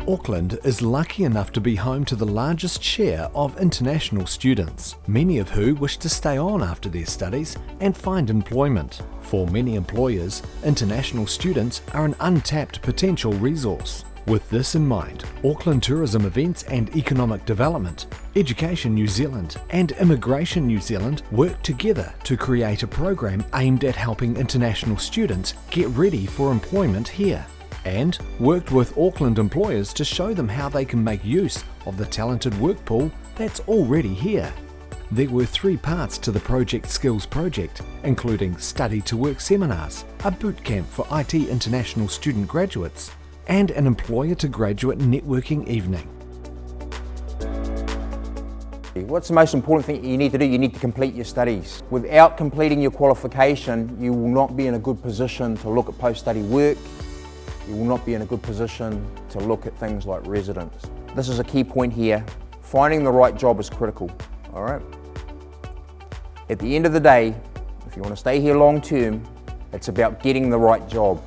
Auckland is lucky enough to be home to the largest share of international students, many of who wish to stay on after their studies and find employment. For many employers, international students are an untapped potential resource. With this in mind, Auckland Tourism Events and Economic Development, Education New Zealand and Immigration New Zealand work together to create a program aimed at helping international students get ready for employment here, and worked with Auckland employers to show them how they can make use of the talented work pool that's already here. There were 3 parts to the Project Skills project, including study to work seminars, a boot camp for IT international student graduates, and an employer to graduate networking evening. What's the most important thing you need to do? You need to complete your studies. Without completing your qualification, you will not be in a good position to look at post-study work. You will not be in a good position to look at things like residence. This is a key point here. Finding the right job is critical, all right? At the end of the day, if you want to stay here long term, it's about getting the right job.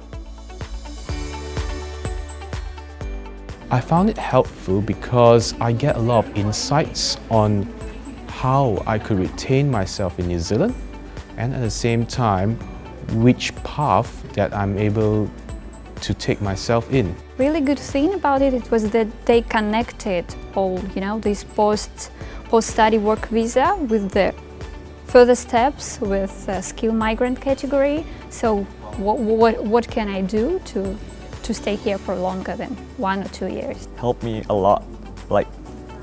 I found it helpful because I get a lot of insights on how I could retain myself in New Zealand, and at the same time, which path that I'm able to take myself in. Really good thing about it was that they connected all, this post-study work visa with the further steps with skilled migrant category. So what can I do to stay here for longer than 1 or 2 years? Helped me a lot, like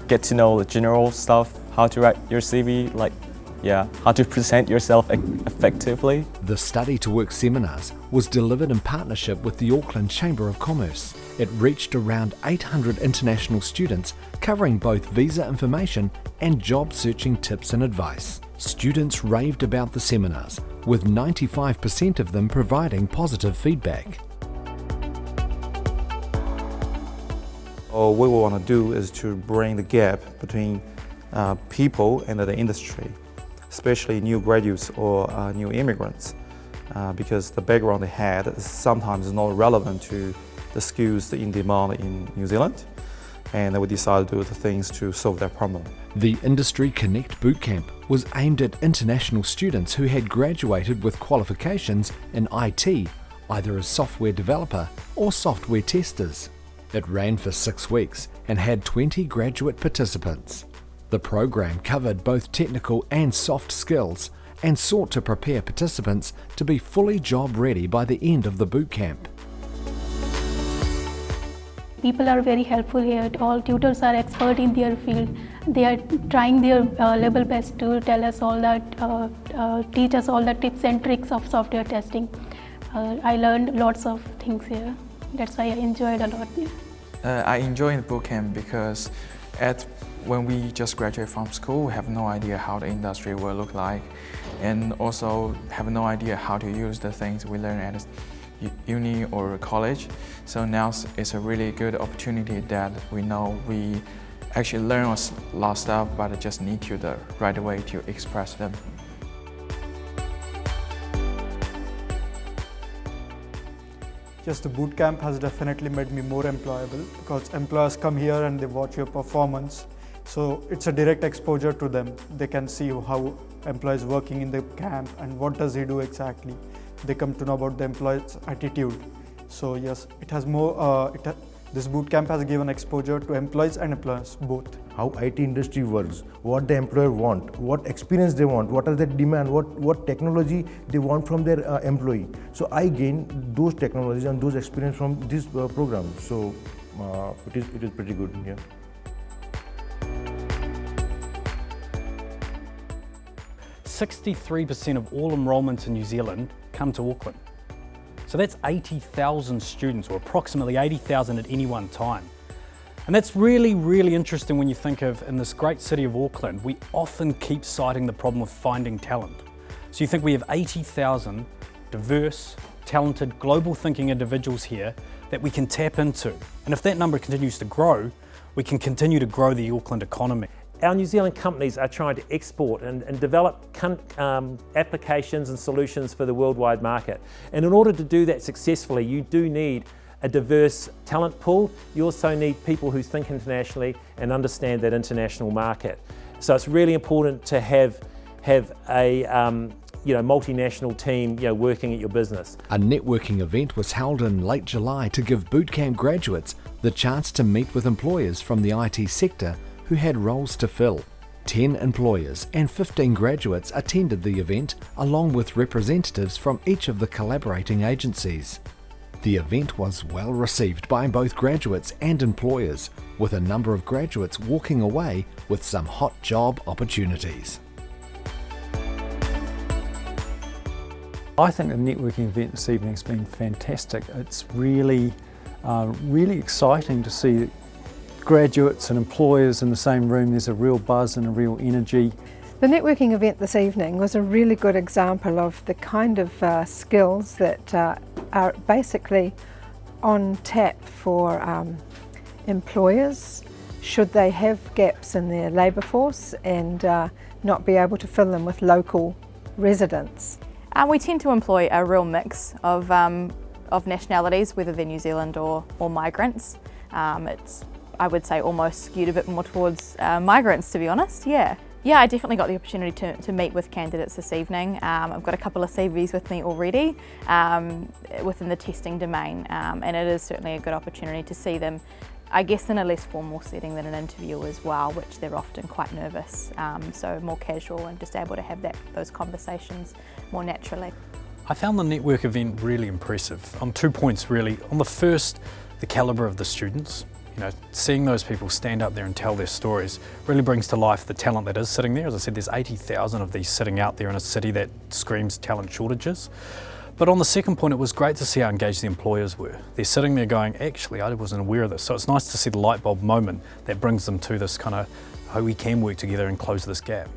get to know the general stuff, how to write your CV, how to present yourself effectively. The Study to Work seminars was delivered in partnership with the Auckland Chamber of Commerce. It reached around 800 international students, covering both visa information and job searching tips and advice. Students raved about the seminars, with 95% of them providing positive feedback. What we want to do is to bring the gap between people and the industry, especially new graduates or new immigrants, because the background they had is sometimes not relevant to the skills in demand in New Zealand, and we decided to do the things to solve that problem. The Industry Connect Bootcamp was aimed at international students who had graduated with qualifications in IT, either as software developer or software testers. It ran for 6 weeks and had 20 graduate participants. The program covered both technical and soft skills and sought to prepare participants to be fully job ready by the end of the boot camp. People are very helpful here. All tutors are expert in their field. They are trying their level best to tell us all that, teach us all the tips and tricks of software testing. I learned lots of things here. That's why I enjoyed a lot here. I enjoy the bootcamp because when we just graduate from school, we have no idea how the industry will look like, and also have no idea how to use the things we learn at uni or college. So now it's a really good opportunity that we know we actually learn a lot of stuff, but it just need the right way to express them. Yes, the boot camp has definitely made me more employable because employers come here and they watch your performance. So it's a direct exposure to them. They can see how employees working in the camp and what does he do exactly. They come to know about the employee's attitude. So yes, it has more. This boot camp has given exposure to employees and employers both. How IT industry works, what the employer want, what experience they want, what are their demand, what technology they want from their employee. So I gain those technologies and those experience from this program. So it is pretty good here. Yeah. 63% of all enrolments in New Zealand come to Auckland. So that's 80,000 students, or approximately 80,000 at any one time. And that's really, really interesting when you think of, in this great city of Auckland, we often keep citing the problem of finding talent. So you think we have 80,000 diverse, talented, global thinking individuals here that we can tap into. And if that number continues to grow, we can continue to grow the Auckland economy. Our New Zealand companies are trying to export and develop applications and solutions for the worldwide market. And in order to do that successfully, you do need a diverse talent pool, you also need people who think internationally and understand that international market. So it's really important to have a multinational team working at your business. A networking event was held in late July to give bootcamp graduates the chance to meet with employers from the IT sector who had roles to fill. 10 employers and 15 graduates attended the event along with representatives from each of the collaborating agencies. The event was well received by both graduates and employers, with a number of graduates walking away with some hot job opportunities. I think the networking event this evening has been fantastic. It's really exciting to see graduates and employers in the same room. There's a real buzz and a real energy. The networking event this evening was a really good example of the kind of skills that are basically on tap for employers should they have gaps in their labour force and not be able to fill them with local residents. We tend to employ a real mix of nationalities, whether they're New Zealand or migrants. It's, I would say, almost skewed a bit more towards migrants, to be honest, yeah. Yeah, I definitely got the opportunity to meet with candidates this evening. I've got a couple of CVs with me already within the testing domain, and it is certainly a good opportunity to see them, I guess, in a less formal setting than an interview as well, which they're often quite nervous, so more casual and just able to have those conversations more naturally. I found the network event really impressive on 2 points really. On the first, the calibre of the students. Seeing those people stand up there and tell their stories really brings to life the talent that is sitting there. As I said, there's 80,000 of these sitting out there in a city that screams talent shortages. But on the second point, it was great to see how engaged the employers were. They're sitting there going, actually, I wasn't aware of this. So it's nice to see the light bulb moment that brings them to this kind of, how we can work together and close this gap.